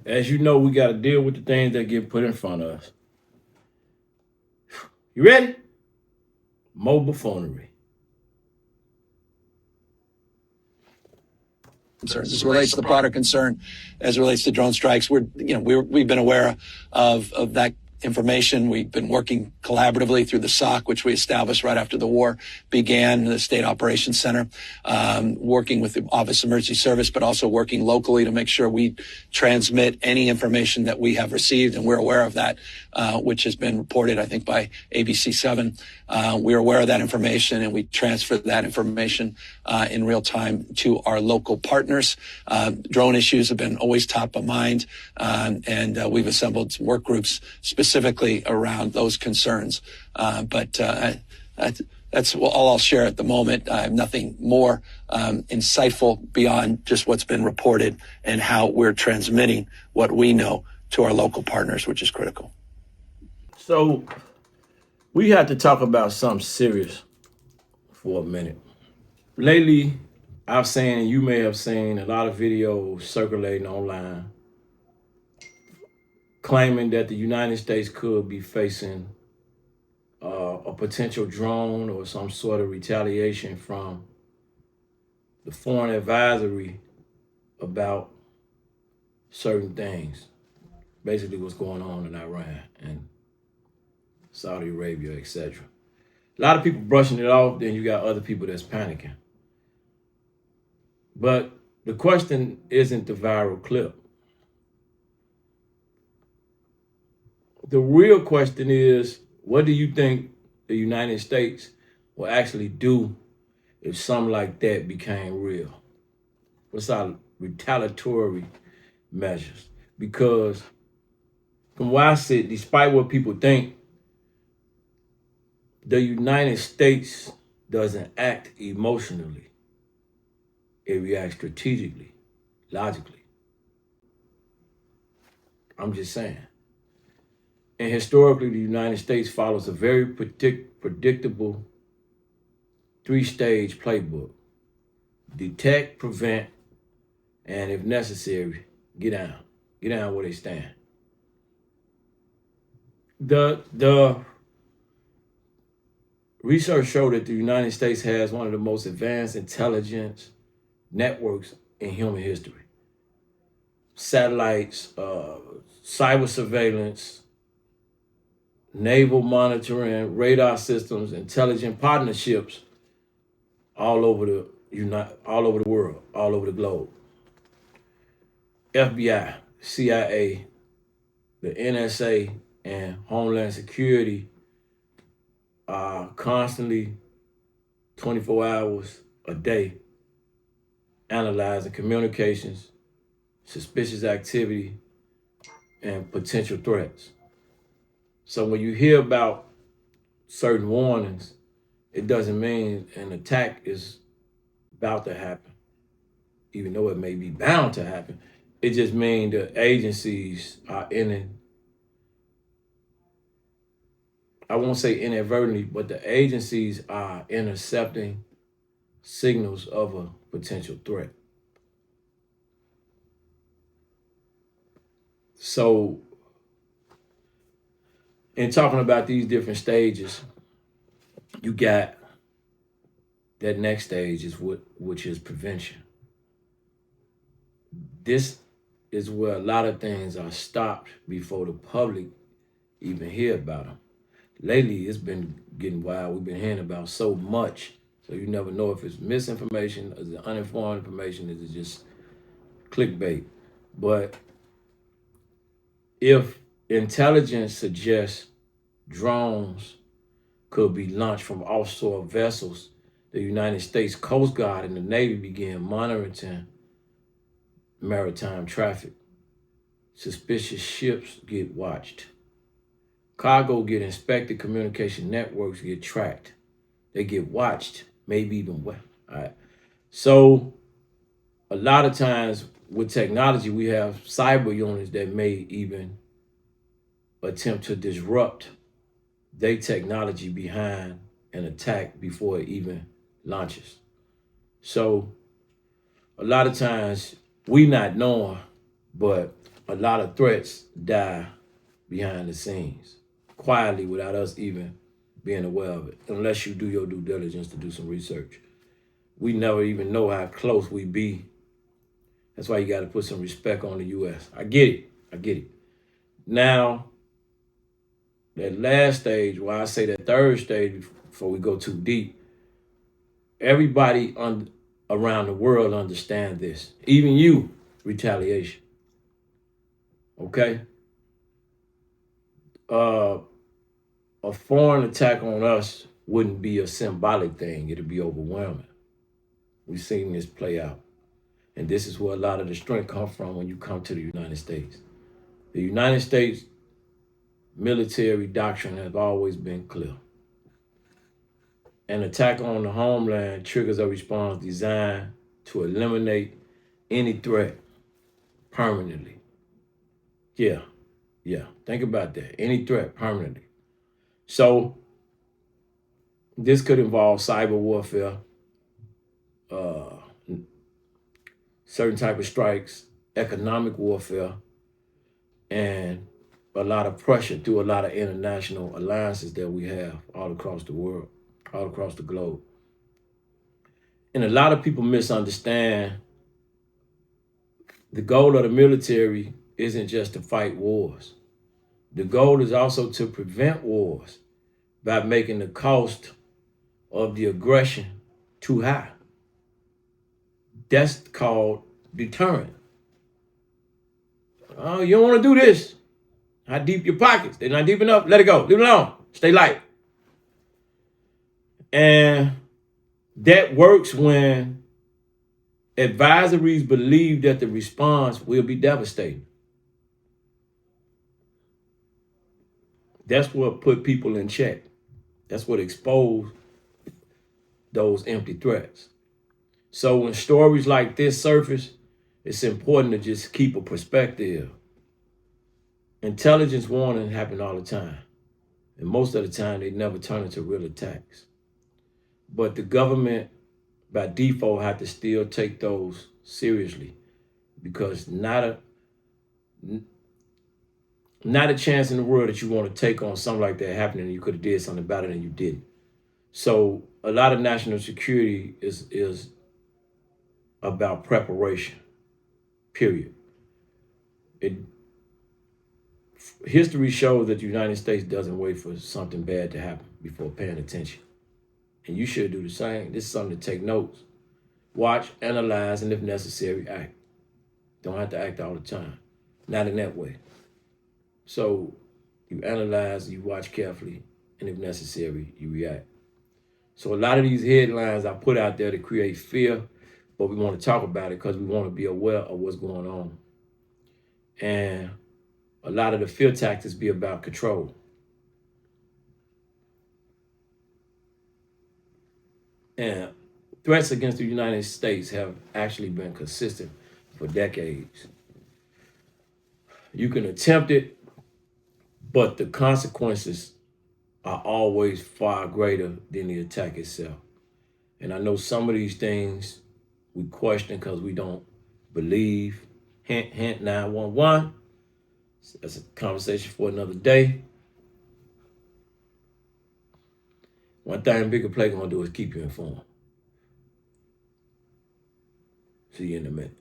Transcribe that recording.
As you know, we got to deal with the things that get put in front of us. You ready? Mobile phonery. Concerns as it relates to the broader concern, as it relates to drone strikes, we've been aware of that information. We've been working collaboratively through the SOC, which we established right after the war began, the State Operations Center, working with the Office of Emergency Service, but also working locally to make sure we transmit any information that we have received, and we're aware of that, which has been reported, I think, by ABC7. We're aware of that information, and we transfer that information in real time to our local partners. Drone issues have been always top of mind, and we've assembled some work groups specifically around those concerns. But that's all I'll share at the moment. I have nothing more insightful beyond just what's been reported and how we're transmitting what we know to our local partners, which is critical. So we have to talk about something serious for a minute. Lately, I've seen, and you may have seen, a lot of videos circulating online claiming that the United States could be facing a potential drone or some sort of retaliation from the foreign advisory about certain things. Basically what's going on in Iran and Saudi Arabia, etc. A lot of people brushing it off, then you got other people that's panicking. But the question isn't the viral clip. The real question is, what do you think the United States will actually do if something like that became real? What's our retaliatory measures? Because from where I sit, despite what people think, the United States doesn't act emotionally. It reacts strategically, logically. I'm just saying. And historically, the United States follows a very predictable three-stage playbook. Detect, prevent, and if necessary, get down. Get down where they stand. The research showed that the United States has one of the most advanced intelligence networks in human history. Satellites, cyber surveillance, naval monitoring, radar systems, intelligent partnerships all over the world, all over the globe. FBI, CIA, the NSA, and Homeland Security are constantly 24 hours a day analyzing communications, suspicious activity, and potential threats. So when you hear about certain warnings, it doesn't mean an attack is about to happen, even though it may be bound to happen. It just means the agencies are I won't say inadvertently, but the agencies are intercepting signals of a potential threat. So in talking about these different stages, you got that next stage which is prevention. This is where a lot of things are stopped before the public even hear about them. Lately, it's been getting wild. We've been hearing about so much, so you never know if it's misinformation, is it uninformed information, is it just clickbait. But if intelligence suggests drones could be launched from offshore vessels, the United States Coast Guard and the Navy began monitoring maritime traffic. Suspicious ships get watched. Cargo get inspected, communication networks get tracked. They get watched, maybe even well. All right. So a lot of times with technology, we have cyber units that may even attempt to disrupt their technology behind an attack before it even launches. So a lot of times we not knowing, but a lot of threats die behind the scenes, quietly without us even being aware of it, unless you do your due diligence to do some research. We never even know how close we be. That's why you got to put some respect on the U.S. I get it. I get it. Now, that last stage, well, I say that third stage before we go too deep, everybody around the world understand this. Even you, retaliation. Okay? A foreign attack on us wouldn't be a symbolic thing. It'd be overwhelming. We've seen this play out. And this is where a lot of the strength comes from when you come to the United States. The United States military doctrine has always been clear. An attack on the homeland triggers a response designed to eliminate any threat permanently. Yeah. Think about that. Any threat permanently. So this could involve cyber warfare, certain type of strikes, economic warfare, and a lot of pressure through a lot of international alliances that we have all across the world, all across the globe. And a lot of people misunderstand the goal of the military isn't just to fight wars. The goal is also to prevent wars by making the cost of the aggression too high. That's called deterrent. Oh, you don't want to do this. How deep your pockets? They're not deep enough. Let it go. Leave it alone. Stay light. And that works when advisories believe that the response will be devastating. That's what put people in check. That's what exposed those empty threats. So when stories like this surface, it's important to just keep a perspective. Intelligence warnings happen all the time. And most of the time, they never turn into real attacks. But the government, by default, have to still take those seriously, because not a chance in the world that you want to take on something like that happening and you could have did something about it and you didn't. So a lot of national security is about preparation, period. History shows that the United States doesn't wait for something bad to happen before paying attention. And you should do the same. This is something to take notes. Watch, analyze, and if necessary, act. Don't have to act all the time. Not in that way. So you analyze, you watch carefully, and if necessary, you react. So a lot of these headlines I put out there to create fear, but we want to talk about it because we want to be aware of what's going on. And a lot of the fear tactics be about control. And threats against the United States have actually been consistent for decades. You can attempt it, but the consequences are always far greater than the attack itself. And I know some of these things we question because we don't believe. Hint, hint, 911. That's a conversation for another day. One thing Bigger Play gonna do is keep you informed. See you in a minute.